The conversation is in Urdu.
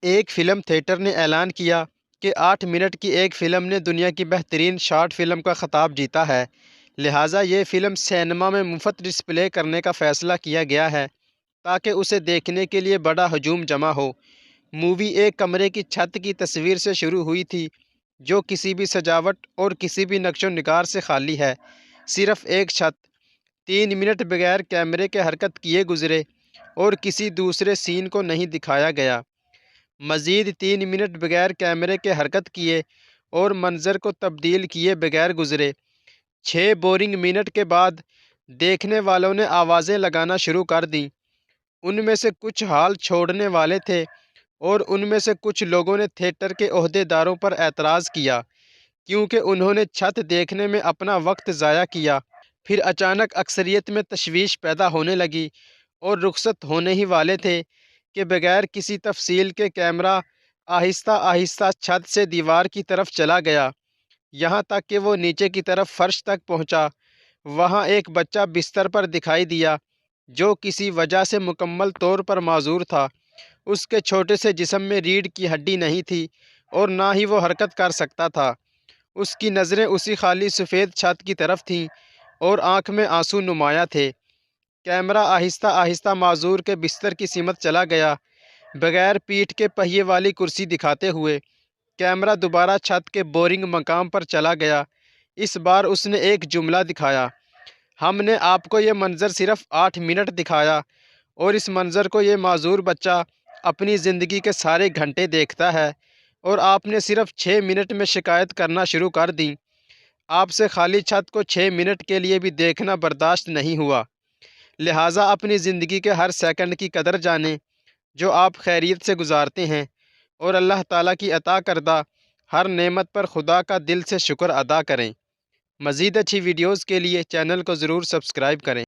ایک فلم تھیٹر نے اعلان کیا کہ 8 منٹ کی ایک فلم نے دنیا کی بہترین شارٹ فلم کا خطاب جیتا ہے، لہٰذا یہ فلم سینما میں مفت ڈسپلے کرنے کا فیصلہ کیا گیا ہے تاکہ اسے دیکھنے کے لیے بڑا ہجوم جمع ہو۔ مووی ایک کمرے کی چھت کی تصویر سے شروع ہوئی تھی جو کسی بھی سجاوٹ اور کسی بھی نقش و نگار سے خالی ہے۔ صرف ایک چھت، 3 منٹ بغیر کیمرے کے حرکت کیے گزرے اور کسی دوسرے سین کو نہیں دکھایا گیا۔ مزید 3 منٹ بغیر کیمرے کے حرکت کیے اور منظر کو تبدیل کیے بغیر گزرے۔ 6 بورنگ منٹ کے بعد دیکھنے والوں نے آوازیں لگانا شروع کر دیں۔ ان میں سے کچھ ہال چھوڑنے والے تھے اور ان میں سے کچھ لوگوں نے تھیٹر کے عہدے داروں پر اعتراض کیا کیونکہ انہوں نے چھت دیکھنے میں اپنا وقت ضائع کیا۔ پھر اچانک اکثریت میں تشویش پیدا ہونے لگی اور رخصت ہونے ہی والے تھے کہ بغیر کسی تفصیل کے کیمرہ آہستہ آہستہ چھت سے دیوار کی طرف چلا گیا، یہاں تک کہ وہ نیچے کی طرف فرش تک پہنچا۔ وہاں ایک بچہ بستر پر دکھائی دیا جو کسی وجہ سے مکمل طور پر معذور تھا۔ اس کے چھوٹے سے جسم میں ریڑھ کی ہڈی نہیں تھی اور نہ ہی وہ حرکت کر سکتا تھا۔ اس کی نظریں اسی خالی سفید چھت کی طرف تھیں اور آنکھ میں آنسو نمایاں تھے۔ کیمرہ آہستہ آہستہ معذور کے بستر کی سمت چلا گیا، بغیر پیٹھ کے پہیے والی کرسی دکھاتے ہوئے۔ کیمرہ دوبارہ چھت کے بورنگ مقام پر چلا گیا۔ اس بار اس نے ایک جملہ دکھایا: ہم نے آپ کو یہ منظر صرف 8 منٹ دکھایا اور اس منظر کو یہ معذور بچہ اپنی زندگی کے سارے گھنٹے دیکھتا ہے اور آپ نے صرف 6 منٹ میں شکایت کرنا شروع کر دیں۔ آپ سے خالی چھت کو 6 منٹ کے لیے بھی دیکھنا برداشت نہیں ہوا، لہٰذا اپنی زندگی کے ہر سیکنڈ کی قدر جانیں جو آپ خیریت سے گزارتے ہیں اور اللہ تعالیٰ کی عطا کردہ ہر نعمت پر خدا کا دل سے شکر ادا کریں۔ مزید اچھی ویڈیوز کے لیے چینل کو ضرور سبسکرائب کریں۔